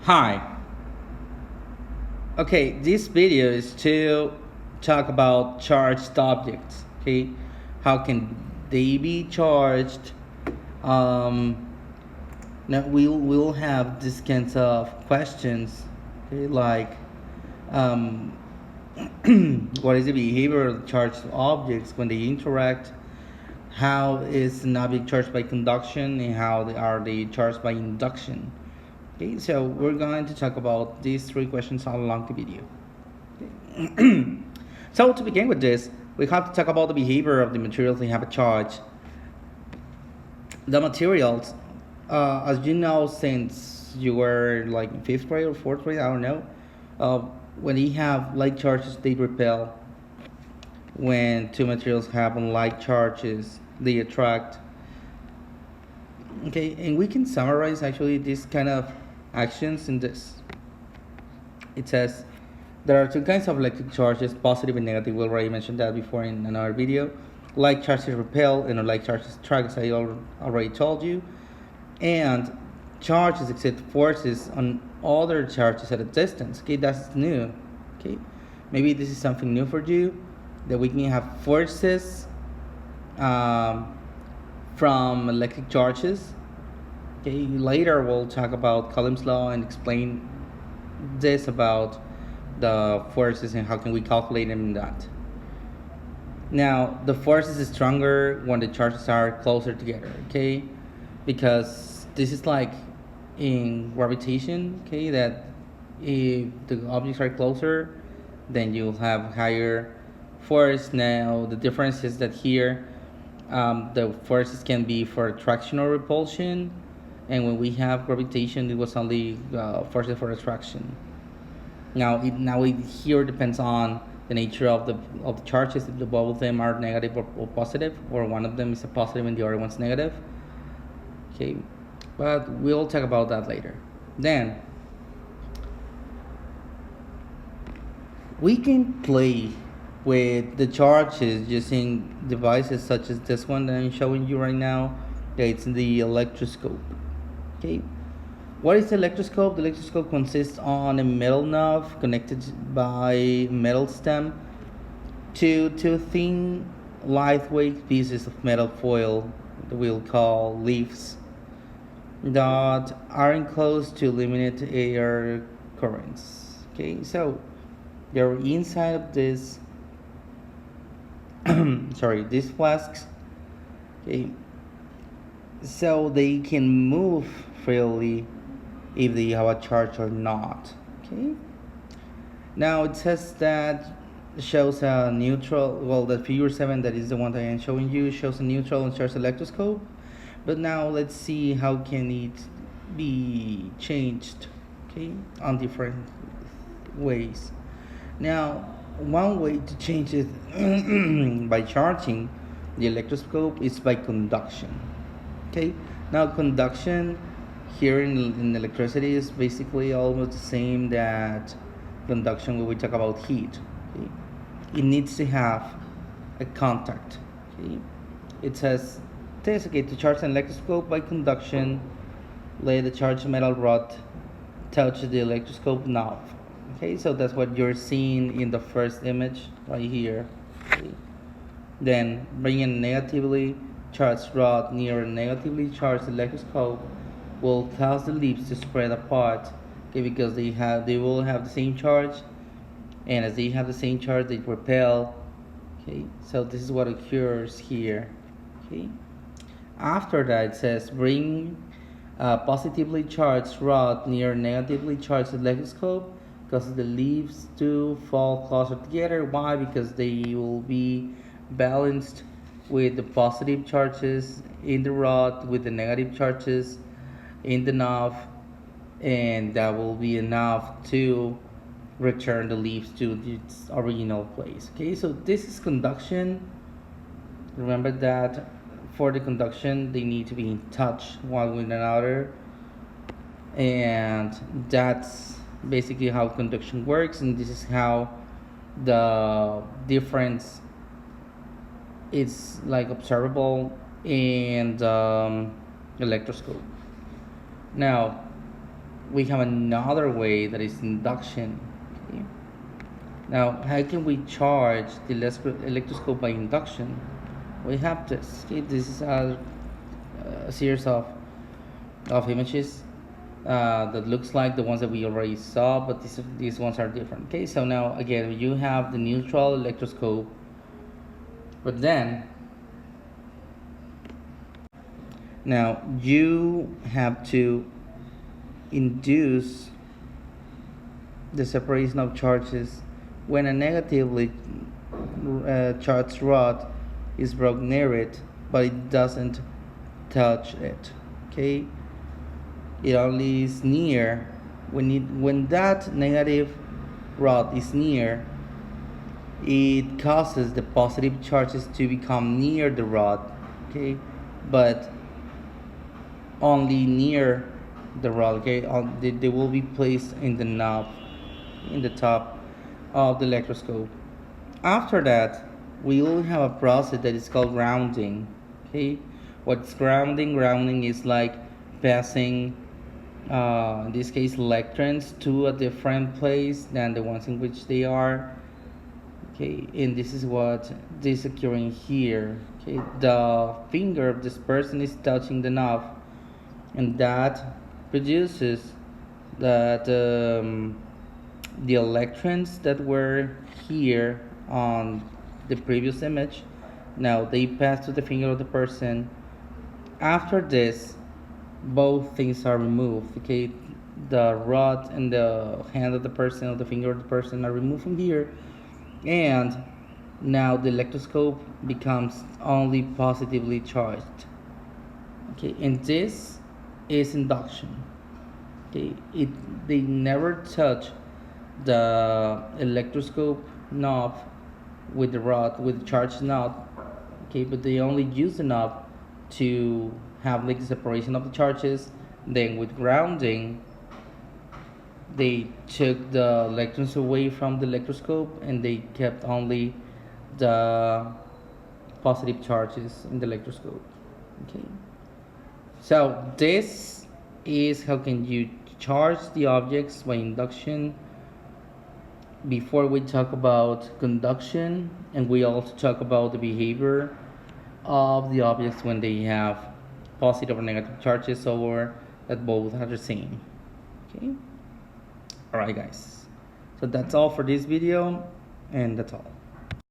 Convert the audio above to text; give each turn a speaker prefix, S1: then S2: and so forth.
S1: Hi. Okay, this video is to talk about charged objects. Okay, how can they be charged? Um, Now we'll have these kinds of questions. Okay, like um, what is the behavior of charged objects when they interact? How is an object charged by conduction, and how are they charged by induction? Okay, so we're going to talk about these three questions all along the video. So to begin with this, we have to talk about the behavior of the materials they have a charge. The materials, as you know, since you were like in fifth grade or fourth grade, I don't know, uh, when they have like charges, they repel. When two materials have like charges, they attract. Okay, and we can summarize actually these kind of actions in this. It says there are two kinds of electric charges, positive and negative. We already mentioned that before in another video. Like charges repel and unlike charges attract, as I already told you. And charges exert forces on other charges at a distance. Okay, that's new. Okay, maybe this is something new for you, that we can have forces um, from electric charges. Okay, later we'll talk about Coulomb's law and explain this about the forces and how can we calculate them in that. Now, the force is stronger when the charges are closer together, okay? Because this is like in gravitation, okay? That if the objects are closer, then you'll have higher force. Now, the difference is that here, the forces can be for attraction or repulsion, and when we have gravitation, it was only forces for attraction. Now it here depends on the nature of the charges. If the both of them are negative or positive, or one of them is a positive and the other one's negative. Okay, but we'll talk about that later. Then we can play with the charges using devices such as this one that I'm showing you right now. It's the electroscope. Okay, what is the electroscope? The electroscope consists on a metal knob connected by metal stem to two thin, lightweight pieces of metal foil that we'll call leaves that are enclosed to eliminate air currents. Okay, so they're inside of this these flasks. Okay, so they can move freely if they have a charge or not. Okay, now it says that shows a neutral, well, the figure 7, that is the one that I am showing you, shows a neutral and charged electroscope. But now let's see how can it be changed, okay, on different ways. Now, one way to change it by charging the electroscope is by conduction. Okay, now conduction here in electricity is basically almost the same that conduction when we talk about heat. Okay, it needs to have a contact. Okay, it says this. Okay, to charge an electroscope by conduction, lay the charged metal rod touch the electroscope knob. Okay, so that's what you're seeing in the first image right here. Okay. Then bring a negatively charged rod near a negatively charged electroscope will cause the leaves to spread apart. Okay, because they will have the same charge, and as they have the same charge, they repel. Okay, so this is what occurs here. Okay. After that, it says bring a positively charged rod near negatively charged electroscope, because the leaves do fall closer together. Why? Because they will be balanced with the positive charges in the rod with the negative charges in the knob, and that will be enough to return the leaves to its original place. Okay, so this is conduction. Remember that for the conduction they need to be in touch one with another, and that's basically how conduction works, and this is how the difference is like observable in the electroscope. Now we have another way that is induction. Okay? Now, how can we charge the electroscope by induction? We have this. Okay? This is a series of images that looks like the ones that we already saw, but these ones are different. Okay, so now again, you have the neutral electroscope, but then now you have to induce the separation of charges when a negatively charged rod is brought near it, but it doesn't touch it. Okay, it only is near when that negative rod is near, it causes the positive charges to become near the rod. Okay, but only near the rod. Okay, they will be placed in the knob in the top of the electroscope. After that, we will have a process that is called grounding. Okay, what's grounding? Grounding is like passing, in this case, electrons to a different place than the ones in which they are. Okay, and this is what is occurring here. Okay, the finger of this person is touching the knob, and that produces that the electrons that were here on the previous image, now they pass to the finger of the person. After this, both things are removed. Okay, the rod and the hand of the person, or the finger of the person, are removed from here, and now the electroscope becomes only positively charged. Okay, and this is induction. Okay, they never touch the electroscope knob with the rod, with the charged knob. Okay, but they only use the knob to have like the separation of the charges. Then with grounding, they took the electrons away from the electroscope, and they kept only the positive charges in the electroscope. Okay, so this is how can you charge the objects by induction. Before we talk about conduction, and we also talk about the behavior of the objects when they have positive or negative charges, or that both are the same. Okay, all right guys, so that's all for this video, and that's all.